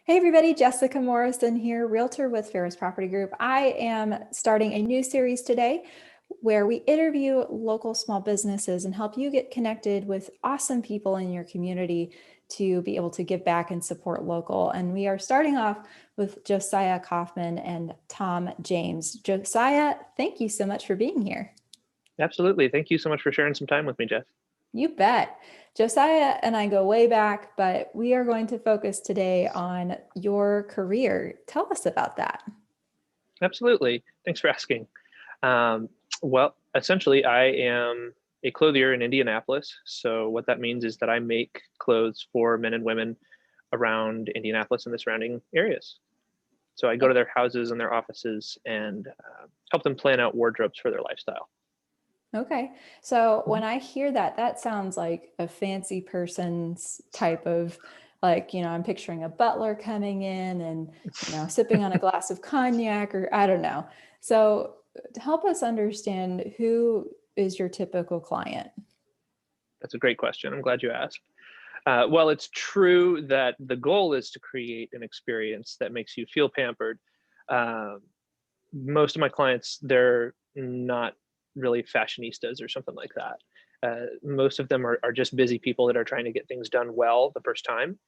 Hey everybody, Jessica Morrison here, realtor with Ferris Property Group. I am starting a new series today where we interview local small businesses and help you get connected with awesome people in your community to be able to give back and support local. And we are starting off with Josiah Kaufman and Tom James. Josiah, thank you so much for being here. Absolutely. Thank you so much for sharing some time with me, Jeff. You bet. Josiah and I go way back, but we are going to focus today on your career. Tell us about that. Absolutely. Thanks for asking. Um, well, essentially, I am a clothier in Indianapolis. So what that means is that I make clothes for men and women around Indianapolis and the surrounding areas. So I go to their houses and their offices and help them plan out wardrobes for their lifestyle. Okay. So when I hear that, that sounds like a fancy person's type of I'm picturing a butler coming in and, sipping on a glass of cognac or I don't know. So to help us understand, who is your typical client? That's a great question. I'm glad you asked. Well, it's true that the goal is to create an experience that makes you feel pampered. Uh, Most of my clients, they're not really fashionistas or something like that. Most of them are just busy people that are trying to get things done well the first time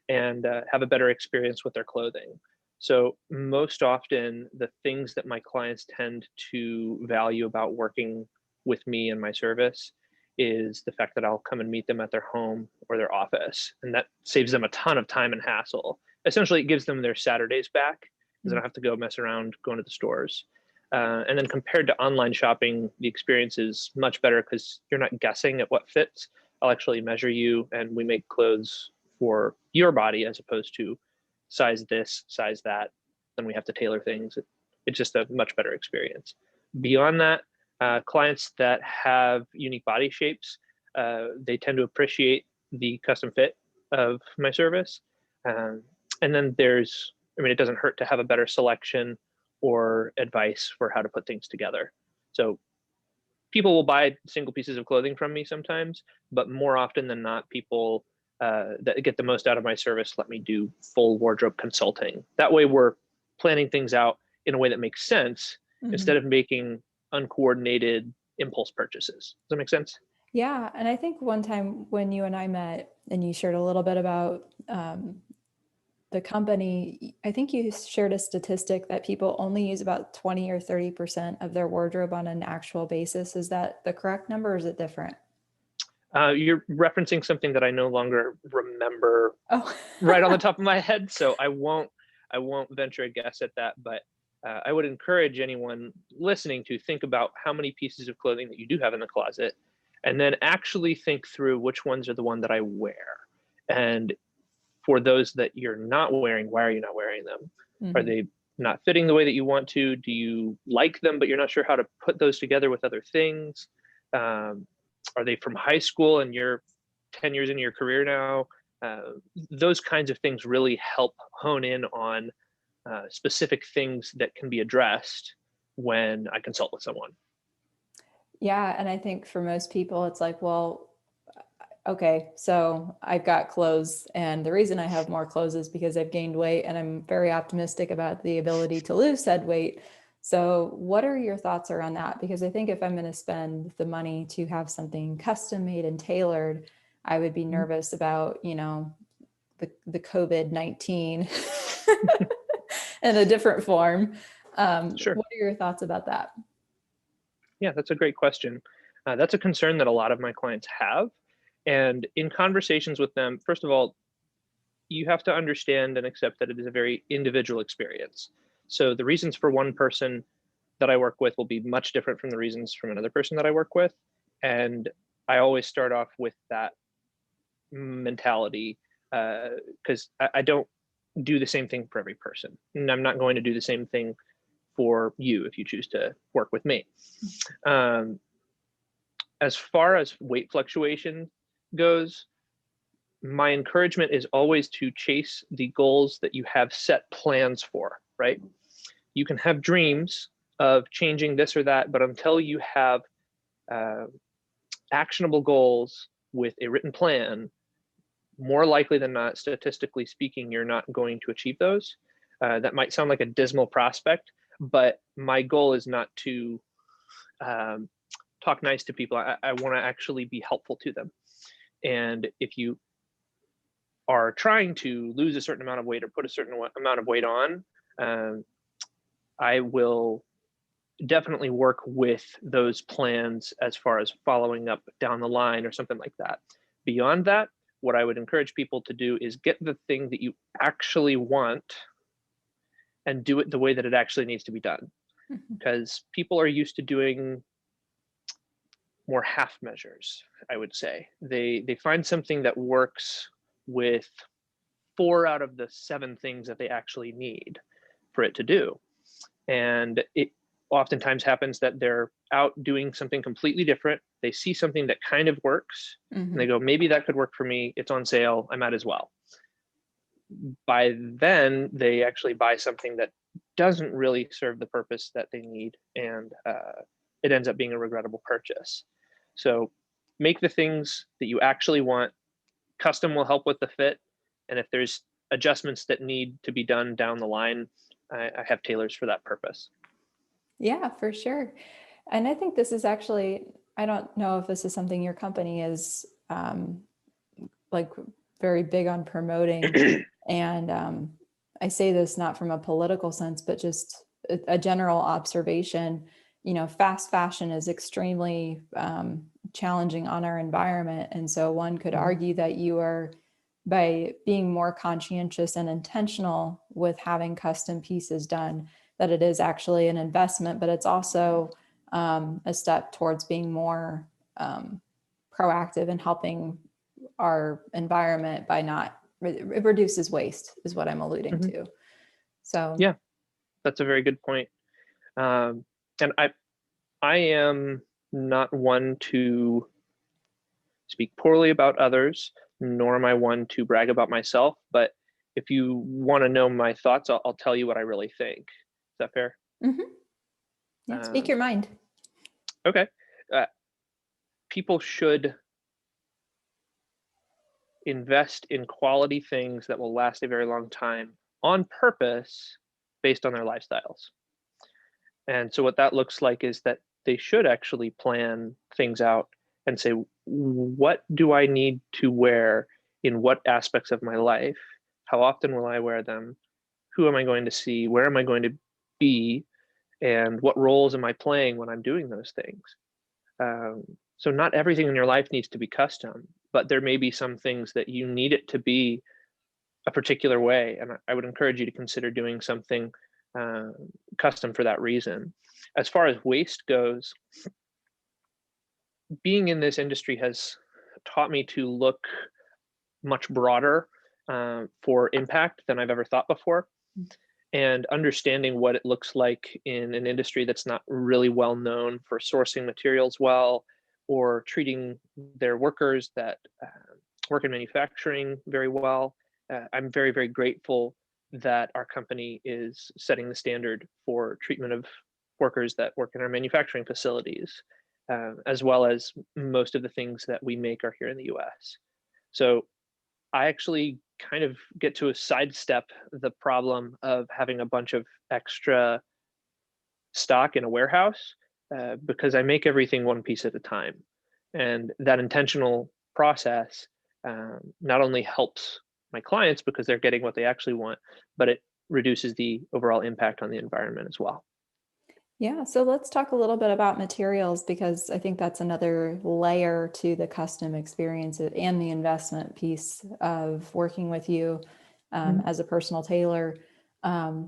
and have a better experience with their clothing. So most often, the things that my clients tend to value about working with me and my service is the fact that I'll come and meet them at their home or their office, and that saves them a ton of time and hassle. Essentially, it gives them their Saturdays back because they don't have to go mess around going to the stores. And then compared to online shopping, the experience is much better because you're not guessing at what fits. I'll actually measure you, and we make clothes for your body as opposed to size this, size that. Then we have to tailor things. It's just a much better experience. Beyond that, clients that have unique body shapes, they tend to appreciate the custom fit of my service. And then it doesn't hurt to have a better selection or advice for how to put things together. So people will buy single pieces of clothing from me sometimes, but more often than not, people that get the most out of my service let me do full wardrobe consulting. That way, we're planning things out in a way that makes sense instead of making uncoordinated impulse purchases. Does that make sense? Yeah. And I think one time when you and I met and you shared a little bit about the company, I think you shared a statistic that people only use about 20 or 30% of their wardrobe on an actual basis. Is that the correct number or is it different? You're referencing something that I no longer remember Oh, right on the top of my head, so I won't venture a guess at that. But I would encourage anyone listening to think about how many pieces of clothing that you do have in the closet, and then actually think through which ones are the one that I wear. And for those that you're not wearing, why are you not wearing them? Are they not fitting the way that you want to? Do you like them, but you're not sure how to put those together with other things? Are they from high school and you're 10 years into your career now? Those kinds of things really help hone in on specific things that can be addressed when I consult with someone. yeah. And I think for most people, it's like, well, okay, so I've got clothes, and the reason I have more clothes is because I've gained weight, and I'm very optimistic about the ability to lose said weight. So, what are your thoughts around that? Because I think if I'm going to spend the money to have something custom made and tailored, I would be nervous about, the COVID-19 in a different form. Sure. What are your thoughts about that? Yeah, that's a great question. That's a concern that a lot of my clients have. And in conversations with them, first of all, you have to understand and accept that it is a very individual experience. So the reasons for one person that I work with will be much different from the reasons from another person that I work with. And I always start off with that mentality because I don't do the same thing for every person. And I'm not going to do the same thing for you if you choose to work with me. Um, as far as weight fluctuation goes, my encouragement is always to chase the goals that you have set plans for, right? You can have dreams of changing this or that, but until you have uh, actionable goals with a written plan, more likely than not, statistically speaking, you're not going to achieve those. That might sound like a dismal prospect, but my goal is not to talk nice to people. I want to actually be helpful to them. And if you are trying to lose a certain amount of weight or put a certain amount of weight on, I will definitely work with those plans as far as following up down the line or something like that. Beyond that, what I would encourage people to do is get the thing that you actually want and do it the way that it actually needs to be done. Because people are used to doing more half measures, I would say. They find something that works with 4 out of the 7 things that they actually need for it to do. And it oftentimes happens that they're out doing something completely different. They see something that kind of works, and they go, maybe that could work for me. It's on sale. I might as well. By then, they actually buy something that doesn't really serve the purpose that they need, and it ends up being a regrettable purchase. So make the things that you actually want. Custom will help with the fit. And if there's adjustments that need to be done down the line, I have tailors for that purpose. Yeah, for sure. And I think this is actually, I don't know if this is something your company is like very big on promoting. And I say this not from a political sense, but just a general observation. You know, fast fashion is extremely challenging on our environment. And so one could argue that you are, by being more conscientious and intentional with having custom pieces done, that it is actually an investment, but it's also a step towards being more proactive in helping our environment by not, it reduces waste is what I'm alluding to. So yeah, that's a very good point. And I am not one to speak poorly about others, nor am I one to brag about myself. But if you want to know my thoughts, I'll tell you what I really think. Is that fair? Yeah, speak your mind. Okay. People should invest in quality things that will last a very long time on purpose based on their lifestyles. And so what that looks like is that they should actually plan things out and say, what do I need to wear in what aspects of my life? How often will I wear them? Who am I going to see? Where am I going to be? And what roles am I playing when I'm doing those things? So not everything in your life needs to be custom, but there may be some things that you need it to be a particular way. And I would encourage you to consider doing something custom for that reason. As far as waste goes, being in this industry has taught me to look much broader for impact than I've ever thought before. And understanding what it looks like in an industry that's not really well known for sourcing materials well, or treating their workers that work in manufacturing very well. I'm very, very grateful that our company is setting the standard for treatment of workers that work in our manufacturing facilities, as well as most of the things that we make are here in the US. So I actually kind of get to sidestep the problem of having a bunch of extra stock in a warehouse because I make everything one piece at a time. And that intentional process not only helps my clients because they're getting what they actually want, but it reduces the overall impact on the environment as well. Yeah, so let's talk a little bit about materials, because I think that's another layer to the custom experience and the investment piece of working with you as a personal tailor,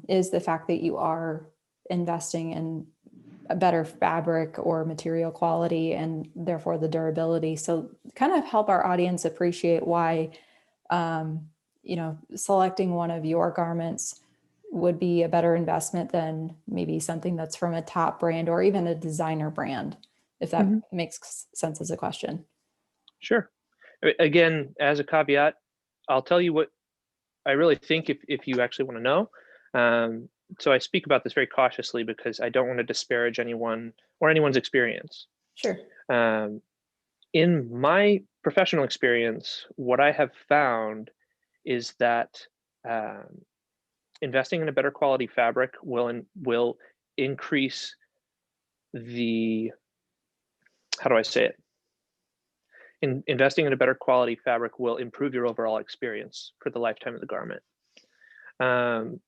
is the fact that you are investing in a better fabric or material quality and therefore the durability. So kind of help our audience appreciate why, selecting one of your garments would be a better investment than maybe something that's from a top brand or even a designer brand, if that makes sense as a question. Sure. Again, as a caveat, I'll tell you what I really think if you actually want to know. So I speak about this very cautiously because I don't want to disparage anyone or anyone's experience. Sure. In my professional experience, what I have found is that um, investing in a better quality fabric will increase the, how do I say it? Investing in a better quality fabric will improve your overall experience for the lifetime of the garment. Um,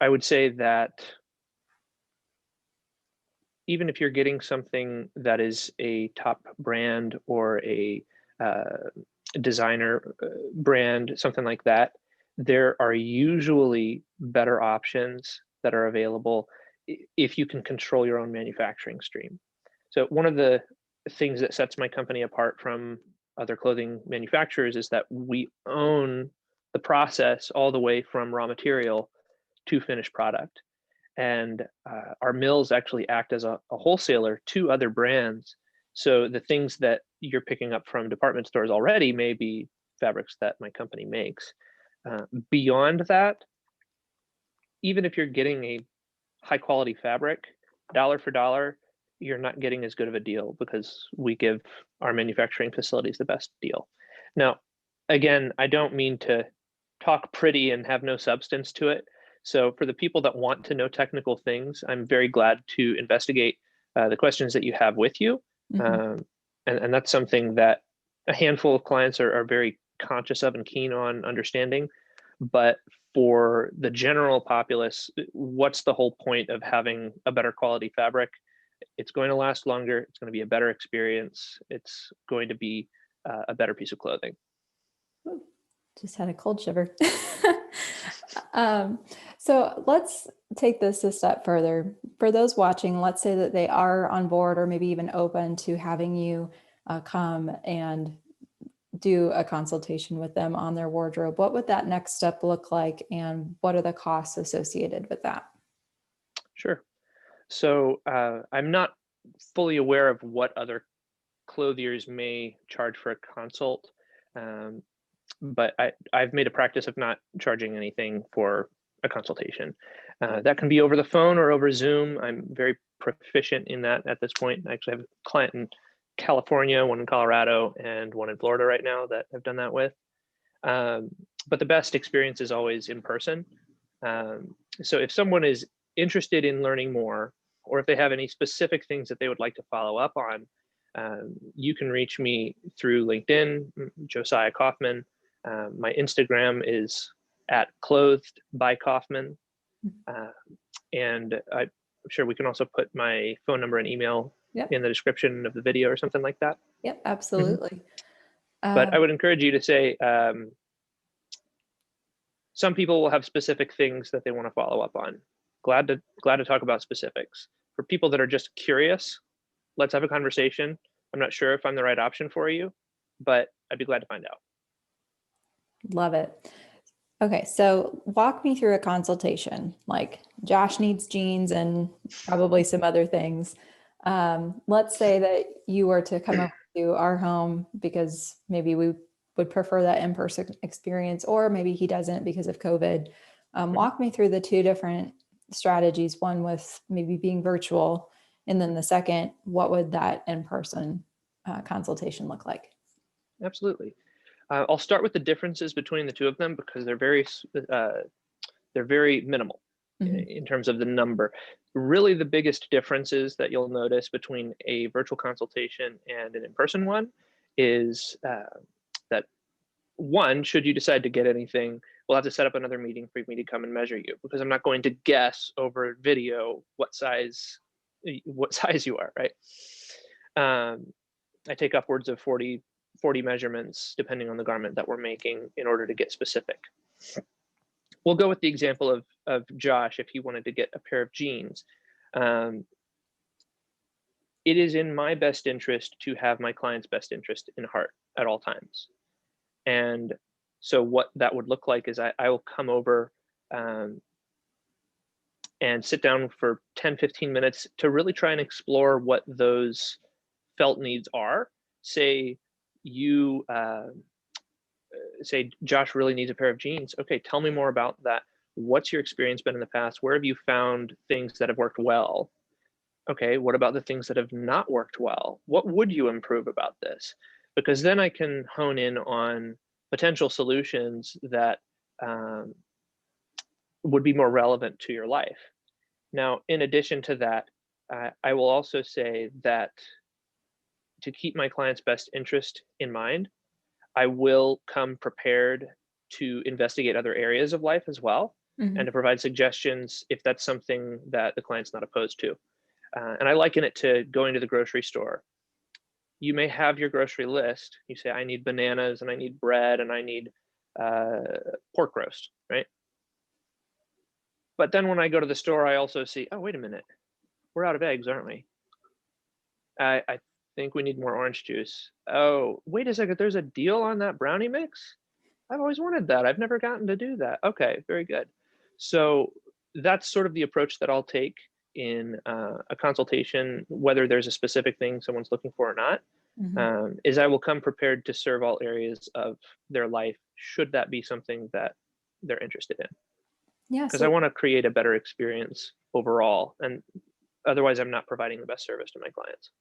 I would say that even if you're getting something that is a top brand or a designer brand, something like that, there are usually better options that are available if you can control your own manufacturing stream. So one of the things that sets my company apart from other clothing manufacturers is that we own the process all the way from raw material to finished product. And our mills actually act as a wholesaler to other brands. So the things that you're picking up from department stores already may be fabrics that my company makes. Beyond that, even if you're getting a high quality fabric, dollar for dollar, you're not getting as good of a deal because we give our manufacturing facilities the best deal. Now, again, I don't mean to talk pretty and have no substance to it. So for the people that want to know technical things, I'm very glad to investigate the questions that you have with you. Mhm. And that's something that a handful of clients are very conscious of and keen on understanding. But for the general populace, what's the whole point of having a better quality fabric? It's going to last longer. It's going to be a better experience. It's going to be a better piece of clothing. Ooh, just had a cold shiver. Um, so let's take this a step further. For those watching, let's say that they are on board or maybe even open to having you come and do a consultation with them on their wardrobe. What would that next step look like, and what are the costs associated with that? Sure. So I'm not fully aware of what other clothiers may charge for a consult, um, but I've made a practice of not charging anything for a consultation. That can be over the phone or over Zoom. I'm very proficient in that at this point. I actually have a client in California, one in Colorado, and one in Florida right now that I've done that with. But the best experience is always in person. So if someone is interested in learning more, or if they have any specific things that they would like to follow up on, you can reach me through LinkedIn, Josiah Kaufman. My Instagram is at clothed by Kaufman. Uh, and I'm sure we can also put my phone number and email Yep. in the description of the video or something like that. Yep. Mm-hmm. Absolutely. But I Um, would encourage you to say, some people will have specific things that they want to follow up on. Glad to talk about specifics. For people that are just curious, let's have a conversation. I'm not sure if I'm the right option for you, but I'd be glad to find out. Love it. Okay, so walk me through a consultation. Like Josh needs jeans and probably some other things. Let's say that you were to come over to our home because maybe we would prefer that in-person experience, or maybe he doesn't because of COVID. Mhm. Walk me through the two different strategies, one with maybe being virtual, and then the second, what would that in-person consultation look like? Absolutely. I'll start with the differences between the two of them because they're very minimal Mhm. in terms of the number. Really, the biggest differences that you'll notice between a virtual consultation and an in-person one is that one, should you decide to get anything, we'll have to set up another meeting for me to come and measure you because I'm not going to guess over video what size you are, right? I take upwards of 40 measurements depending on the garment that we're making in order to get specific. We'll go with the example of Josh if he wanted to get a pair of jeans. Um, it is in my best interest to have my client's best interest in heart at all times. And so what that would look like is I will come over um, and sit down for 10, 15 minutes to really try and explore what those felt needs are. Say you say Josh really needs a pair of jeans. Okay, tell me more about that. What's your experience been in the past? Where have you found things that have worked well? okay, what about the things that have not worked well? What would you improve about this? Because then I can hone in on potential solutions that um, would be more relevant to your life. Now, in addition to that, I will also say that to keep my client's best interest in mind, I will come prepared to investigate other areas of life as well, and to Hmm. provide suggestions if that's something that the client's not opposed to. And I liken it to going to the grocery store. You may have your grocery list. You say, I need bananas and I need bread and I need uh, pork roast, right? But then when I go to the store, I also see, oh, wait a minute, we're out of eggs, aren't we? I think we need more orange juice. Oh, wait a second, there's a deal on that brownie mix? I've always wanted that. I've never gotten to do that. Okay, very good. So that's sort of the approach that I'll take in a consultation, whether there's a specific thing someone's looking for or not, Hmm. is I will come prepared to serve all areas of their life, should that be something that they're interested in. Yeah. Because I So want to create a better experience overall. And otherwise, I'm not providing the best service to my clients.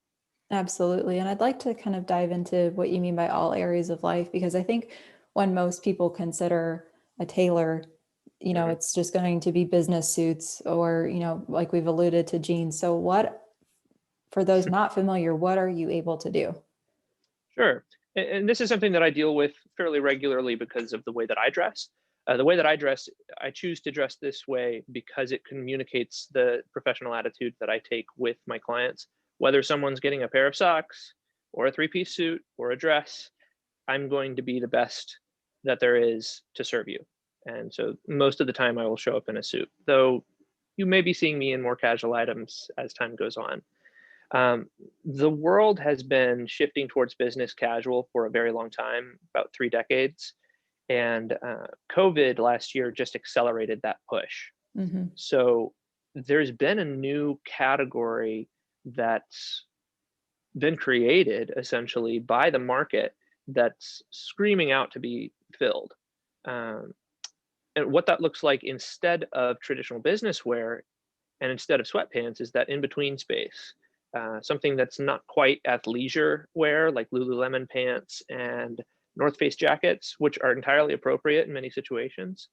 absolutely. And I'd like to kind of dive into what you mean by all areas of life, because I think when most people consider a tailor, Mhm. it's just going to be business suits or, like we've alluded to jeans. So for those not familiar, what are you able to do? Sure. And this is something that I deal with fairly regularly because of the way that I dress. The way that I dress, I choose to dress this way because it communicates the professional attitude that I take with my clients. Whether someone's getting a pair of socks or a three-piece suit or a dress, I'm going to be the best that there is to serve you. And so most of the time I will show up in a suit, though you may be seeing me in more casual items as time goes on. Um, the world has been shifting towards business casual for a very long time, about 3 decades. And COVID last year just accelerated that push. Hmm. So there's been a new category that's been created essentially by the market that's screaming out to be filled. Um, and what that looks like instead of traditional business wear and instead of sweatpants is that in between space, something that's not quite athleisure wear like Lululemon pants and North Face jackets, which are entirely appropriate in many situations.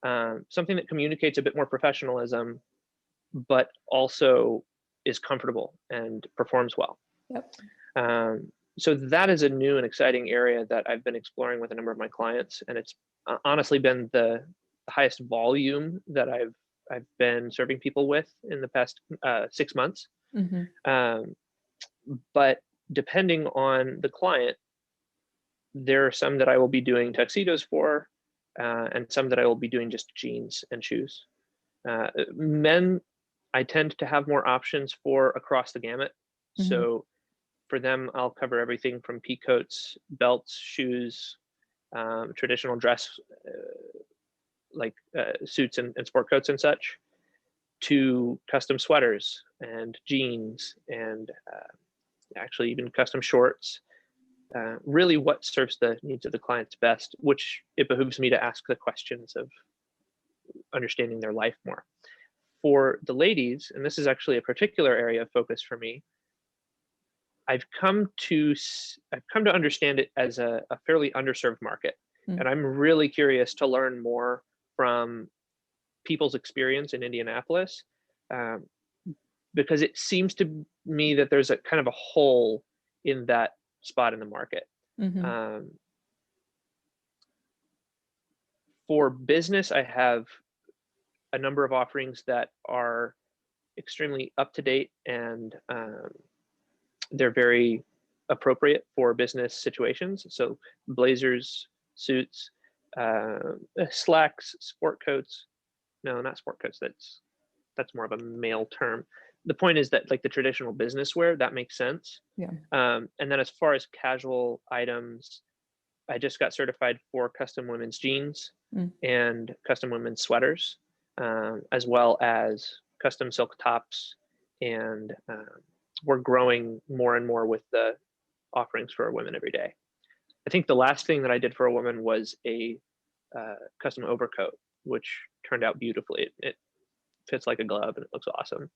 Something that communicates a bit more professionalism, but also is comfortable and performs well. Yep. So that is a new and exciting area that I've been exploring with a number of my clients, and it's honestly been the highest volume that I've been serving people with in the past 6 months. Hmm. Um, but depending on the client, there are some that I will be doing tuxedos for, and some that I will be doing just jeans and shoes. Men, I tend to have more options for across the gamut. Hmm. So for them, I'll cover everything from pea coats, belts, shoes, traditional dress like suits and sport coats and such, to custom sweaters and jeans and actually even custom shorts. Really, what serves the needs of the clients best, which it behooves me to ask the questions of understanding their life more. For the ladies, and this is actually a particular area of focus for me, I've come to understand it as a fairly underserved market, and I'm really curious to learn more from people's experience in Indianapolis, um, because it seems to me that there's a kind of a hole in that spot in the market. Hmm. Um, for business, I have a number of offerings that are extremely up to date and they're very appropriate for business situations. So blazers, suits, slacks, sport coats. No, not sport coats. That's more of a male term. The point is that like the traditional business wear that makes sense. Yeah. And then as far as casual items, I just got certified for custom women's jeans Mm. and custom women's sweaters, as well as custom silk tops. And we're growing more and more with the offerings for women every day. I think the last thing that I did for a woman was a custom overcoat, which turned out beautifully. It fits like a glove and it looks awesome.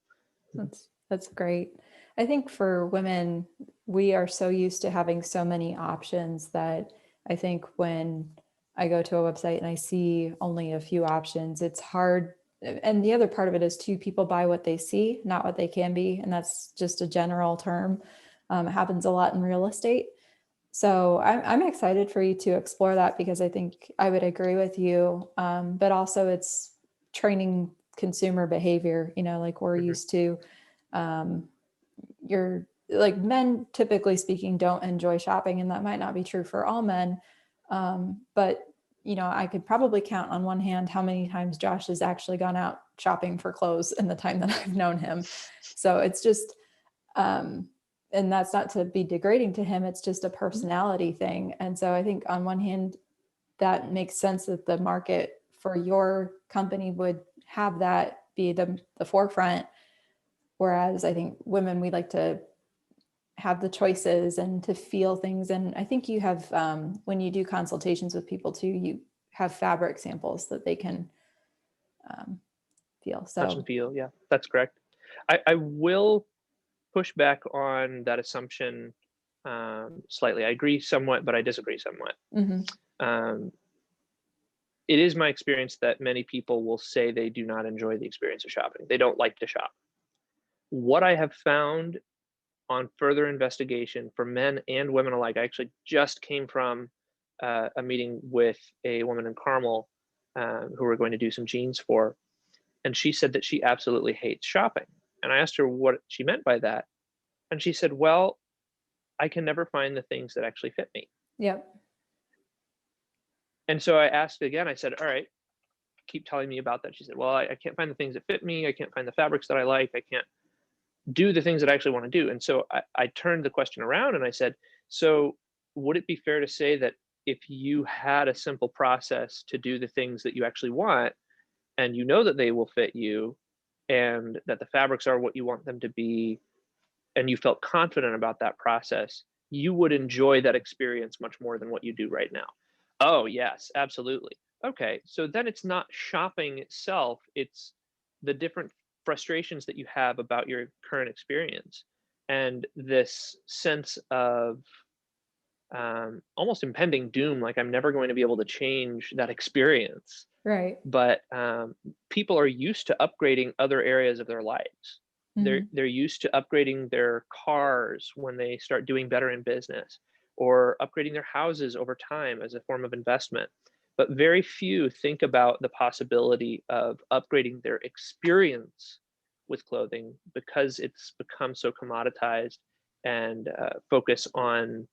That's That's great. I think for women, we are so used to having so many options that I think when I go to a website and I see only a few options, it's hard. And the other part of it is too, people buy what they see, not what they can be. And that's just a general term. It happens a lot in real estate. So I'm excited for you to explore that because I think I would agree with you. But also it's training consumer behavior, like we're Hmm. used to. Um, you're like men, typically speaking, don't enjoy shopping, and that might not be true for all men. But I could probably count on one hand how many times Josh has actually gone out shopping for clothes in the time that I've known him. So it's just, um, and that's not to be degrading to him. It's just a personality thing. And so I think on one hand, that makes sense that the market for your company would have that be the forefront. Whereas I think women, we like to have the choices and to feel things. And I think you have, when you do consultations with people too, you have fabric samples that they can um, feel. Touch and So, feel. Yeah, that's correct. I will push back on that assumption slightly. I agree somewhat, but I disagree somewhat. mhm. Um, it is my experience that many people will say they do not enjoy the experience of shopping. They don't like to shop. What I have found on further investigation for men and women alike, I actually just came from a meeting with a woman in Carmel who we're going to do some jeans for. And she said that she absolutely hates shopping. And I asked her what she meant by that. And she said, well, I can never find the things that actually fit me. Yep. And so I asked again, I said, all right, keep telling me about that. She said, well, I can't find the things that fit me. I can't find the fabrics that I like. I can't do the things that I actually want to do. And so I turned the question around and I said, so would it be fair to say that if you had a simple process to do the things that you actually want, and you know that they will fit you, and that the fabrics are what you want them to be, and you felt confident about that process, you would enjoy that experience much more than what you do right now? Oh, yes, absolutely. Okay, so then it's not shopping itself, it's the different frustrations that you have about your current experience and this sense of almost impending doom, like I'm never going to be able to change that experience. Right. But people are used to upgrading other areas of their lives. They're Mhm. they're used to upgrading their cars when they start doing better in business, or upgrading their houses over time as a form of investment. But very few think about the possibility of upgrading their experience with clothing because it's become so commoditized and focus on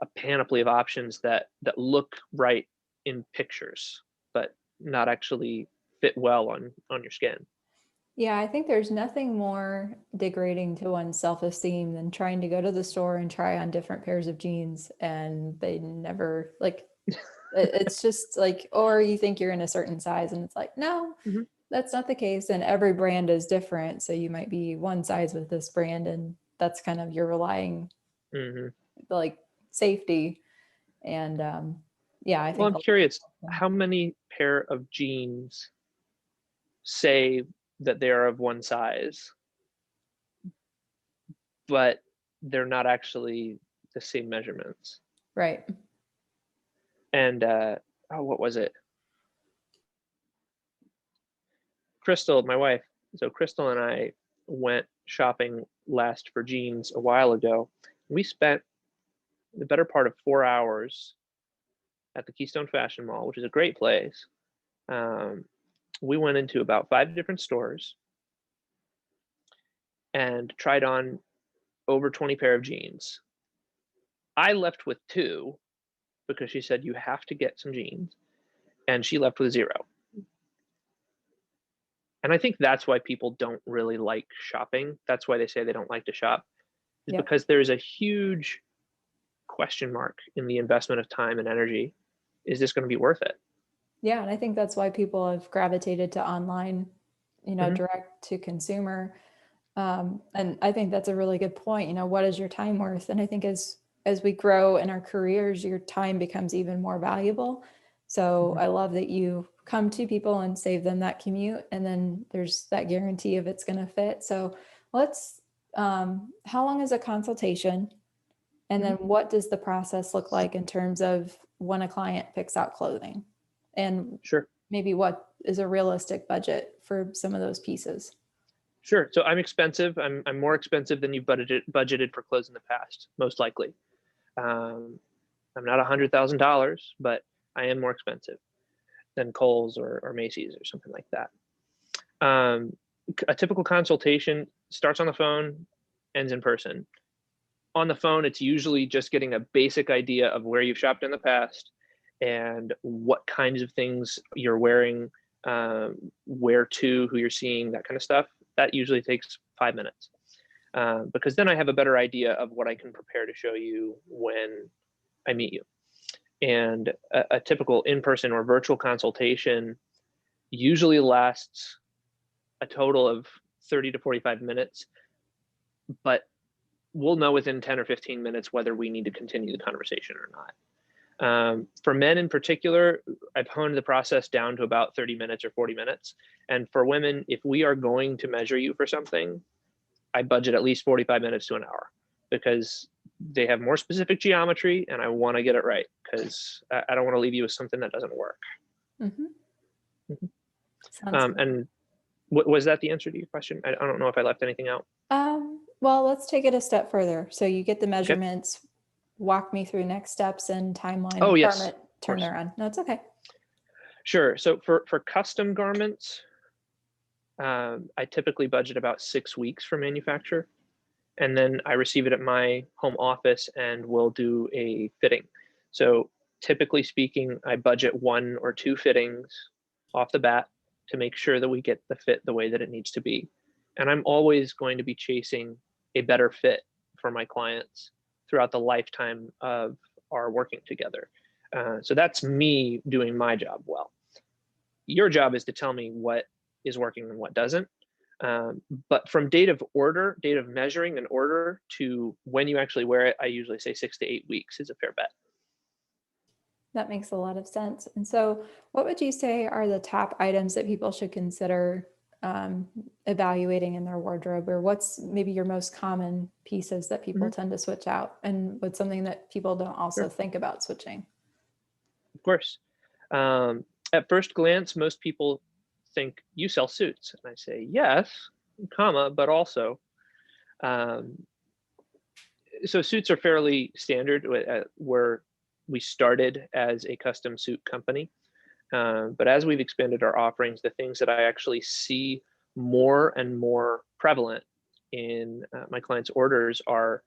a panoply of options that look right in pictures, but not actually fit well on your skin. Yeah, I think there's nothing more degrading to one's self-esteem than trying to go to the store and try on different pairs of jeans and they never like it's just like, or you think you're in a certain size and it's like, no, Mhm, that's not the case. And every brand is different. So you might be one size with this brand and that's kind of your relying mhm. like safety. And yeah, I Well, think I'm curious, how many pair of jeans say that they are of one size, but they're not actually the same measurements? right. And oh, what was it? Crystal, my wife. So Crystal and I went shopping last for jeans a while ago. We spent the better part of 4 hours at the Keystone Fashion Mall, which is a great place. Um, we went into about 5 different stores and tried on over 20 pair of jeans. I left with two because she said, you have to get some jeans. And she left with zero. And I think that's why people don't really like shopping. That's why they say they don't like to shop, is Yep. because there's a huge question mark in the investment of time and energy. Is this going to be worth it? Yeah. And I think that's why people have gravitated to online, Hmm. direct to consumer. And I think that's a really good point. What is your time worth? And I think as we grow in our careers, your time becomes even more valuable. So Hmm. I love that you come to people and save them that commute, and then there's that guarantee of it's going to fit. So let's how long is a consultation? And then what does the process look like in terms of when a client picks out clothing? And Sure. maybe what is a realistic budget for some of those pieces? Sure. So I'm expensive. I'm more expensive than you've budgeted for clothes in the past, most likely. Um, I'm not $100,000, but I am more expensive than Kohl's or Macy's or something like that. A typical consultation starts on the phone, ends in person. On the phone, it's usually just getting a basic idea of where you've shopped in the past and what kinds of things you're wearing, where to, who you're seeing, that kind of stuff. That usually takes 5 minutes, because then I have a better idea of what I can prepare to show you when I meet you. And a typical in-person or virtual consultation usually lasts a total of 30 to 45 minutes, but we'll know within 10 or 15 minutes whether we need to continue the conversation or not. For men in particular, I've honed the process down to about 30 minutes or 40 minutes. And for women, if we are going to measure you for something, I budget at least 45 minutes to an hour, because they have more specific geometry and I want to get it right, because I don't want to leave you with something that doesn't work. Mm-hmm. Mhm. Sounds good. And was that the answer to your question? I don't know if I left anything out. Well, let's take it a step further. So you get the Okay. measurements, walk me through next steps and timeline Oh, of yes, garment of course. turnaround. No, it's okay. Sure. So for custom garments, I typically budget about 6 weeks for manufacture, and then I receive it at my home office and we'll do a fitting. So typically speaking, I budget 1 or 2 fittings off the bat to make sure that we get the fit the way that it needs to be. And I'm always going to be chasing a better fit for my clients throughout the lifetime of our working together. So that's me doing my job well. Your job is to tell me what is working and what doesn't. But from date of measuring and order to when you actually wear it, I usually say 6 to 8 weeks is a fair bet. That makes a lot of sense. And so, what would you say are the top items that people should consider evaluating in their wardrobe, or what's maybe your most common pieces that people Mhm. tend to switch out, and what's something that people don't also Sure, think about switching? of course. At first glance, most people think you sell suits, and I say yes, comma, but also. Um, so suits are fairly standard. Where we started as a custom suit company. But as we've expanded our offerings, the things that I actually see more and more prevalent in my clients' orders are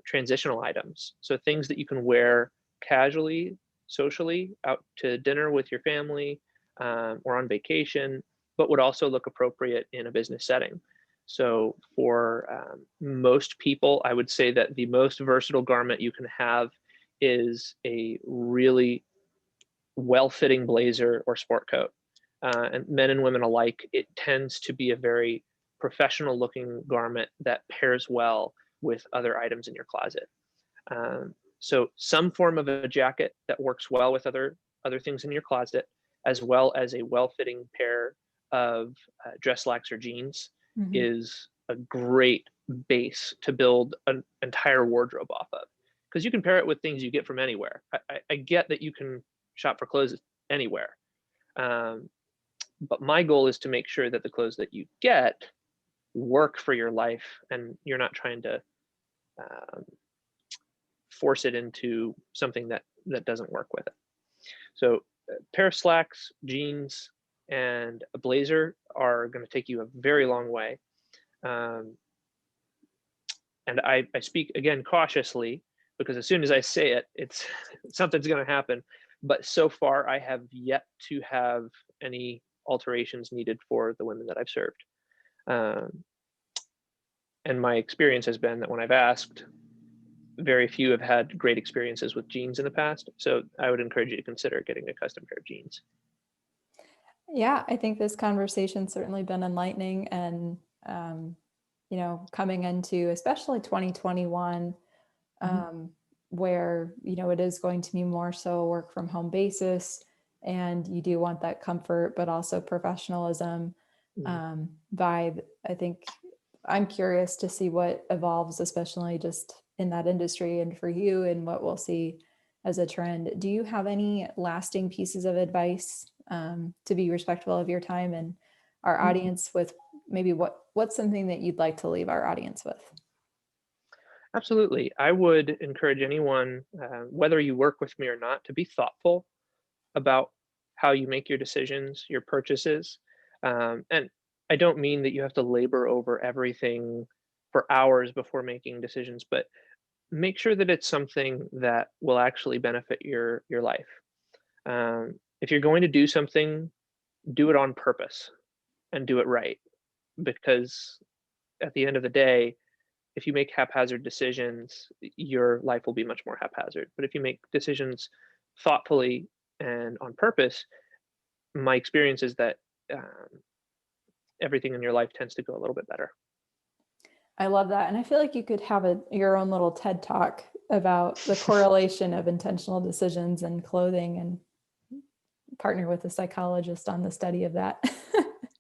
transitional items. So things that you can wear casually, socially, out to dinner with your family, or on vacation, but would also look appropriate in a business setting. So for most people, I would say that the most versatile garment you can have is a really well-fitting blazer or sport coat. And men and women alike, it tends to be a very professional looking garment that pairs well with other items in your closet. So some form of a jacket that works well with other things in your closet, as well as a well-fitting pair of dress slacks or jeans, Mhm. is a great base to build an entire wardrobe off of. Because you can pair it with things you get from anywhere. I get that you can shop for clothes anywhere. Um, but my goal is to make sure that the clothes that you get work for your life and you're not trying to um, force it into something that doesn't work with it. So a pair of slacks, jeans, and a blazer are going to take you a very long way. Um, and I speak again cautiously, because as soon as I say it, it's something's going to happen. But so far, I have yet to have any alterations needed for the women that I've served. Um, and my experience has been that when I've asked, very few have had great experiences with jeans in the past. So I would encourage you to consider getting a custom pair of jeans. Yeah, I think this conversation's certainly been enlightening, and um, coming into especially 2021, Mhm. um, where it is going to be more so a work from home basis, and you do want that comfort but also professionalism Mhm. vibe. I think I'm curious to see what evolves, especially just in that industry and for you and what we'll see as a trend. Do you have any lasting pieces of advice to be respectful of your time and our Mm, audience with maybe what's something that you'd like to leave our audience with? absolutely. I would encourage anyone, whether you work with me or not, to be thoughtful about how you make your decisions, your purchases. And I don't mean that you have to labor over everything for hours before making decisions, but make sure that it's something that will actually benefit your life. If you're going to do something, do it on purpose and do it right, because at the end of the day, if you make haphazard decisions, your life will be much more haphazard. But if you make decisions thoughtfully and on purpose, my experience is that um, everything in your life tends to go a little bit better. I love that. And I feel like you could have your own little TED talk about the correlation of intentional decisions and clothing and partner with a psychologist on the study of that.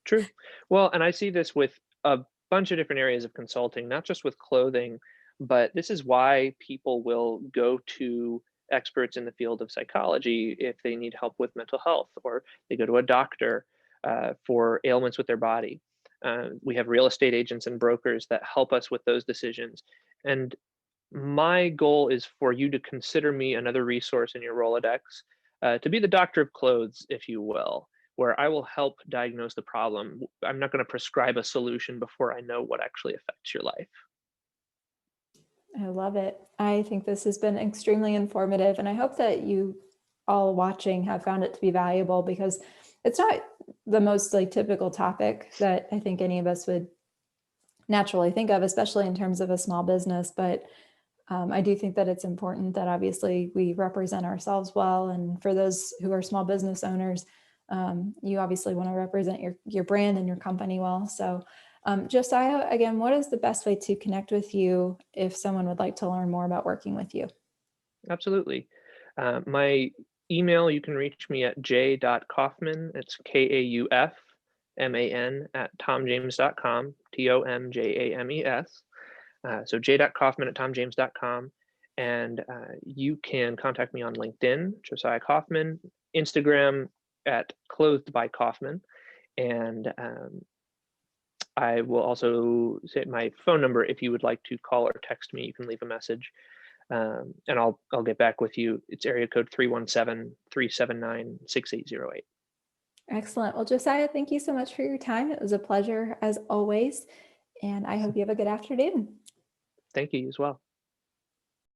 True. Well, and I see this with a bunch of different areas of consulting, not just with clothing, but this is why people will go to experts in the field of psychology if they need help with mental health, or they go to a doctor for ailments with their body. We have real estate agents and brokers that help us with those decisions. And my goal is for you to consider me another resource in your Rolodex, to be the doctor of clothes, if you will, where I will help diagnose the problem. I'm not going to prescribe a solution before I know what actually affects your life. I love it. I think this has been extremely informative, and I hope that you all watching have found it to be valuable because it's not the most like typical topic that I think any of us would naturally think of, especially in terms of a small business. But I do think that it's important that obviously we represent ourselves well. And for those who are small business owners, you obviously want to represent your brand and your company well. So, Josiah, again, what is the best way to connect with you if someone would like to learn more about working with you? Absolutely. My email, you can reach me at j.kaufman, it's Kaufman at tomjames.com, Tomjames. So j.kaufman at tomjames.com. And you can contact me on LinkedIn, Josiah Kaufman, Instagram at Clothed by Kaufman. And I will also say my phone number. If you would like to call or text me, you can leave a message, and I'll get back with you. It's area code 317-379-6808. Excellent. Well, Josiah, thank you so much for your time. It was a pleasure as always. And I hope you have a good afternoon. Thank you as well.